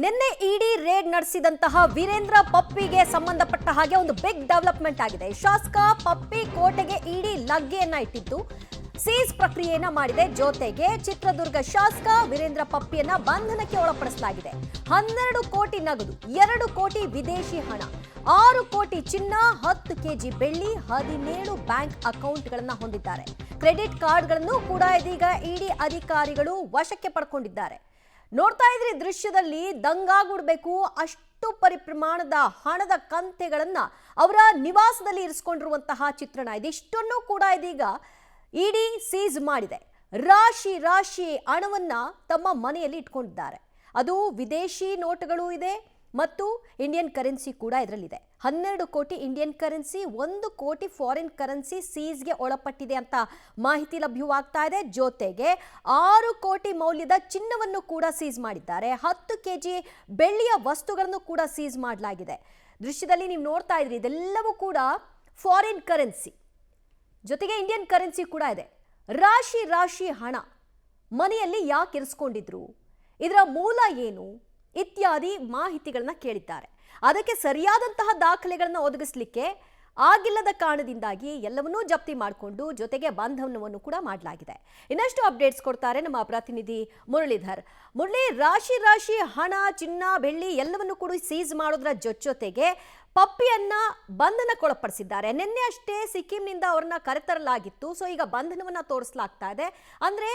ನಿನ್ನೆ ಇಡಿ ರೇಡ್ ನಡೆಸಿದಂತಹ ವೀರೇಂದ್ರ ಪಪ್ಪಿಗೆ ಸಂಬಂಧಪಟ್ಟ ಹಾಗೆ ಒಂದು ಬಿಗ್ ಡೆವಲಪ್ಮೆಂಟ್ ಆಗಿದೆ. ಶಾಸಕ ಪಪ್ಪಿ ಕೋಟೆಗೆ ಇಡಿ ಲಗ್ಗೆಯನ್ನ ಇಟ್ಟಿದ್ದು ಸೀಸ್ ಪ್ರಕ್ರಿಯೆಯನ್ನ ಮಾಡಿದೆ. ಜೊತೆಗೆ ಚಿತ್ರದುರ್ಗ ಶಾಸಕ ವೀರೇಂದ್ರ ಪಪ್ಪಿಯನ್ನ ಬಂಧನಕ್ಕೆ ಒಳಪಡಿಸಲಾಗಿದೆ. 12 ಕೋಟಿ ನಗದು, 2 ಕೋಟಿ ವಿದೇಶಿ ಹಣ, 6 ಕೋಟಿ ಚಿನ್ನ, 10 ಕೆಜಿ ಬೆಳ್ಳಿ, 17 ಬ್ಯಾಂಕ್ ಅಕೌಂಟ್ಗಳನ್ನ ಹೊಂದಿದ್ದಾರೆ. ಕ್ರೆಡಿಟ್ ಕಾರ್ಡ್ಗಳನ್ನು ಕೂಡ ಇದೀಗ ಇಡಿ ಅಧಿಕಾರಿಗಳು ವಶಕ್ಕೆ ಪಡ್ಕೊಂಡಿದ್ದಾರೆ. ನೋಡ್ತಾ ಇದ್ರಿ ದೃಶ್ಯದಲ್ಲಿ ದಂಗಾಗ್ಬಿಡ್ಬೇಕು ಅಷ್ಟು ಪರಿಪ್ರಮಾಣದ ಹಣದ ಕಂತೆಗಳನ್ನ ಅವರ ನಿವಾಸದಲ್ಲಿ ಇರಿಸಿಕೊಂಡಿರುವಂತಹ ಚಿತ್ರಣ. ಇದಿಷ್ಟನ್ನು ಕೂಡ ಇದೀಗ ಇಡಿ ಸೀಸ್ ಮಾಡಿದೆ. ರಾಶಿ ರಾಶಿ ಹಣವನ್ನ ತಮ್ಮ ಮನೆಯಲ್ಲಿ ಇಟ್ಕೊಂಡಿದ್ದಾರೆ. ಅದು ವಿದೇಶಿ ನೋಟುಗಳು ಇದೆ ಮತ್ತು ಇಂಡಿಯನ್ ಕರೆನ್ಸಿ ಕೂಡ ಇದರಲ್ಲಿದೆ. 12 ಕೋಟಿ ಇಂಡಿಯನ್ ಕರೆನ್ಸಿ, 1 ಕೋಟಿ ಫಾರಿನ್ ಕರೆನ್ಸಿ ಸೀಸ್ಗೆ ಒಳಪಟ್ಟಿದೆ ಅಂತ ಮಾಹಿತಿ ಲಭ್ಯವಾಗ್ತಾ ಇದೆ. ಜೊತೆಗೆ 6 ಕೋಟಿ ಮೌಲ್ಯದ ಚಿನ್ನವನ್ನು ಕೂಡ ಸೀಸ್ ಮಾಡಿದ್ದಾರೆ. 10 ಕೆಜಿ ಬೆಳ್ಳಿಯ ವಸ್ತುಗಳನ್ನು ಕೂಡ ಸೀಸ್ ಮಾಡಲಾಗಿದೆ. ದೃಶ್ಯದಲ್ಲಿ ನೀವು ನೋಡ್ತಾ ಇದ್ರಿ, ಇದೆಲ್ಲವೂ ಕೂಡ ಫಾರಿನ್ ಕರೆನ್ಸಿ ಜೊತೆಗೆ ಇಂಡಿಯನ್ ಕರೆನ್ಸಿ ಕೂಡ ಇದೆ. ರಾಶಿ ರಾಶಿ ಹಣ ಮನೆಯಲ್ಲಿ ಯಾಕೆ ಇರಿಸ್ಕೊಂಡಿದ್ರು, ಇದರ ಮೂಲ ಏನು ಇತ್ಯಾದಿ ಮಾಹಿತಿಗಳನ್ನ ಕೇಳಿದ್ದಾರೆ. ಅದಕ್ಕೆ ಸರಿಯಾದಂತಹ ದಾಖಲೆಗಳನ್ನ ಒದಗಿಸಲಿಕ್ಕೆ ಆಗಿಲ್ಲದ ಕಾರಣದಿಂದಾಗಿ ಎಲ್ಲವನ್ನೂ ಜಪ್ತಿ ಮಾಡಿಕೊಂಡು ಜೊತೆಗೆ ಬಂಧನವನ್ನು ಕೂಡ ಮಾಡಲಾಗಿದೆ. ಇನ್ನಷ್ಟು ಅಪ್ಡೇಟ್ಸ್ ಕೊಡ್ತಾರೆ ನಮ್ಮ ಪ್ರತಿನಿಧಿ ಮುರಳೀಧರ್. ಮುರಳಿ, ರಾಶಿ ರಾಶಿ ಹಣ, ಚಿನ್ನ, ಬೆಳ್ಳಿ ಎಲ್ಲವನ್ನು ಕೂಡ ಸೀಸ್ ಮಾಡೋದ್ರ ಜೊತೆಗೆ ಪಪ್ಪಿಯನ್ನ ಬಂಧನಕ್ಕೊಳಪಡಿಸಿದ್ದಾರೆ. ನಿನ್ನೆ ಅಷ್ಟೇ ಸಿಕ್ಕಿಂನಿಂದ ಅವ್ರನ್ನ ಕರೆತರಲಾಗಿತ್ತು. ಸೊ ಈಗ ಬಂಧನವನ್ನ ತೋರಿಸಲಾಗ್ತಾ ಇದೆ. ಅಂದ್ರೆ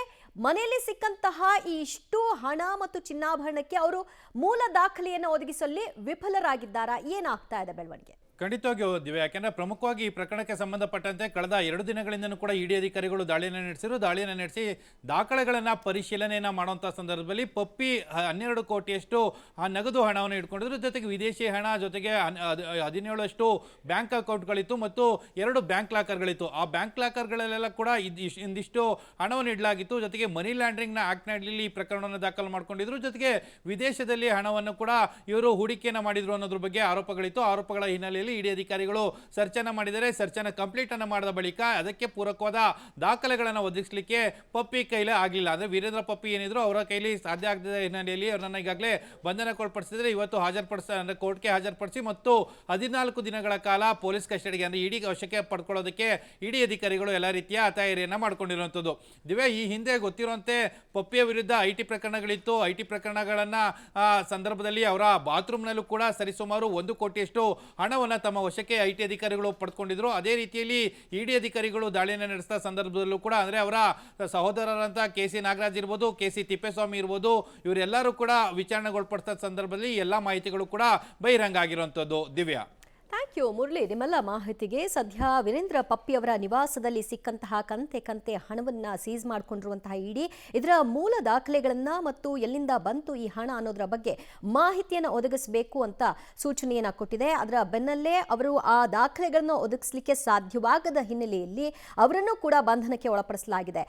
ಮನೆಯಲ್ಲಿ ಸಿಕ್ಕಂತಹ ಈ ಇಷ್ಟು ಹಣ ಮತ್ತು ಚಿನ್ನಾಭರಣಕ್ಕೆ ಅವರು ಮೂಲ ದಾಖಲೆಯನ್ನು ಒದಗಿಸಲಿ ವಿಫಲರಾಗಿದ್ದಾರಾ? ಏನಾಗ್ತಾ ಇದೆ ಬೆಳವಣಿಗೆ? ಖಂಡಿತವಾಗಿಯೂ ದಿವ್ಯ, ಯಾಕೆಂದರೆ ಪ್ರಮುಖವಾಗಿ ಈ ಪ್ರಕರಣಕ್ಕೆ ಸಂಬಂಧಪಟ್ಟಂತೆ ಕಳೆದ 2 ದಿನಗಳಿಂದಲೂ ಕೂಡ ಇಡಿ ಅಧಿಕಾರಿಗಳು ದಾಳಿಯನ್ನು ನಡೆಸಿ ದಾಖಲೆಗಳನ್ನು ಪರಿಶೀಲನೆಯನ್ನು ಮಾಡುವಂಥ ಸಂದರ್ಭದಲ್ಲಿ ಪಪ್ಪಿ 12 ಕೋಟಿಯಷ್ಟು ನಗದು ಹಣವನ್ನು ಇಟ್ಕೊಂಡಿದ್ರು. ಜೊತೆಗೆ ವಿದೇಶಿ ಹಣ, ಜೊತೆಗೆ 17 ಬ್ಯಾಂಕ್ ಅಕೌಂಟ್ಗಳಿತ್ತು ಮತ್ತು 2 ಬ್ಯಾಂಕ್ ಲಾಕರ್ಗಳಿತ್ತು. ಆ ಬ್ಯಾಂಕ್ ಲಾಕರ್ಗಳಲ್ಲೆಲ್ಲ ಕೂಡ ಇಂದಿಷ್ಟು ಹಣವನ್ನು ಇಡಲಾಗಿತ್ತು. ಜೊತೆಗೆ ಮನಿ ಲ್ಯಾಂಡ್ರಿಂಗ್ನ ಆ್ಯಕ್ಟ್ನಲ್ಲಿ ಈ ಪ್ರಕರಣವನ್ನು ದಾಖಲು ಮಾಡ್ಕೊಂಡಿದ್ರು. ಜೊತೆಗೆ ವಿದೇಶದಲ್ಲಿ ಹಣವನ್ನು ಕೂಡ ಇವರು ಹೂಡಿಕೆಯನ್ನು ಮಾಡಿದ್ರು ಅನ್ನೋದ್ರ ಬಗ್ಗೆ ಆರೋಪಗಳಿತ್ತು. ಆರೋಪಗಳ ಹಿನ್ನೆಲೆಯಲ್ಲಿ ಇಡಿ ಅಧಿಕಾರಿಗಳು ಸರ್ಚ್ ಅನ್ನು ಮಾಡಿದ್ದಾರೆ. ಸರ್ಚ್ ಅನ್ನು ಕಂಪ್ಲೀಟ್ ಅನ್ನು ಮಾಡಿದ ಬಳಿಕ ಅದಕ್ಕೆ ಪೂರಕವಾದ ದಾಖಲೆಗಳನ್ನು ಒದಗಿಸಲಿಕ್ಕೆ ಪಪ್ಪಿ ಕೈಲಿ ಆಗಲಿಲ್ಲ. ಅಂದರೆ ವೀರೇಂದ್ರ ಪಪ್ಪಿ ಏನಿದ್ರು ಅವರ ಕೈಲಿ ಸಾಧ್ಯ ಆಗದ ಹಿನ್ನೆಲೆಯಲ್ಲಿ ಅವರನ್ನು ಈಗಾಗಲೇ ಬಂಧನಕ್ಕೊಳಪಡಿಸಿದ್ರೆ ಇವತ್ತು ಕೋರ್ಟ್ಗೆ ಹಾಜರುಪಡಿಸಿ ಮತ್ತು 14 ದಿನಗಳ ಕಾಲ ಪೊಲೀಸ್ ಕಸ್ಟಡಿಗೆ ಅಂದರೆ ಇಡಿ ವಶಕ್ಕೆ ಪಡ್ಕೊಳ್ಳೋದಕ್ಕೆ ಇಡಿ ಅಧಿಕಾರಿಗಳು ಎಲ್ಲ ರೀತಿಯ ತಯಾರಿಯನ್ನು ಮಾಡ್ಕೊಂಡಿರುವಂಥದ್ದು. ದಿವ್ಯ, ಈ ಹಿಂದೆ ಗೊತ್ತಿರುವಂತೆ ಪಪ್ಪಿಯ ವಿರುದ್ಧ ಐಟಿ ಪ್ರಕರಣಗಳಿತ್ತು. ಐಟಿ ಪ್ರಕರಣಗಳನ್ನು ಸಂದರ್ಭದಲ್ಲಿ ಅವರ ಬಾತ್ರೂಮ್ನಲ್ಲೂ ಕೂಡ ಸರಿಸುಮಾರು 1 ಕೋಟಿಯಷ್ಟು ಹಣವನ್ನು ತಮ್ಮ ವಶಕ್ಕೆ ಐಟಿ ಅಧಿಕಾರಿಗಳು ಪಡ್ಕೊಂಡಿದ್ರು. ಅದೇ ರೀತಿಯಲ್ಲಿ ಇಡಿ ಅಧಿಕಾರಿಗಳು ದಾಳಿಯನ್ನು ನಡೆಸಿದ ಸಂದರ್ಭದಲ್ಲೂ ಕೂಡ ಅಂದರೆ ಅವರ ಸಹೋದರರಂತ KC ನಾಗರಾಜ್ ಇರ್ಬೋದು, KC ತಿಪ್ಪೇಸ್ವಾಮಿ ಇರ್ಬೋದು, ಇವರೆಲ್ಲರೂ ಕೂಡ ವಿಚಾರಣೆಗೊಳಪಡಿಸಿದ ಸಂದರ್ಭದಲ್ಲಿ ಎಲ್ಲ ಮಾಹಿತಿಗಳು ಕೂಡ ಬಹಿರಂಗ ಆಗಿರುವಂಥದ್ದು. ದಿವ್ಯಾ, ಥ್ಯಾಂಕ್ ಯು ಮುರಳಿ, ನಿಮ್ಮೆಲ್ಲ ಮಾಹಿತಿಗೆ. ಸದ್ಯ ವೀರೇಂದ್ರ ಪಪ್ಪಿ ಅವರ ನಿವಾಸದಲ್ಲಿ ಸಿಕ್ಕಂತಹ ಕಂತೆ ಹಣವನ್ನ ಸೀಸ್ ಮಾಡಿಕೊಂಡಿರುವಂತಹ ಇಡಿ ಇದರ ಮೂಲ ದಾಖಲೆಗಳನ್ನ ಮತ್ತು ಎಲ್ಲಿಂದ ಬಂತು ಈ ಹಣ ಅನ್ನೋದರ ಬಗ್ಗೆ ಮಾಹಿತಿಯನ್ನು ಒದಗಿಸಬೇಕು ಅಂತ ಸೂಚನೆಯನ್ನ ಕೊಟ್ಟಿದೆ. ಅದರ ಬೆನ್ನಲ್ಲೇ ಅವರು ಆ ದಾಖಲೆಗಳನ್ನು ಒದಗಿಸಲಿಕ್ಕೆ ಸಾಧ್ಯವಾಗದ ಹಿನ್ನೆಲೆಯಲ್ಲಿ ಅವರನ್ನು ಕೂಡ ಬಂಧನಕ್ಕೆ ಒಳಪಡಿಸಲಾಗಿದೆ.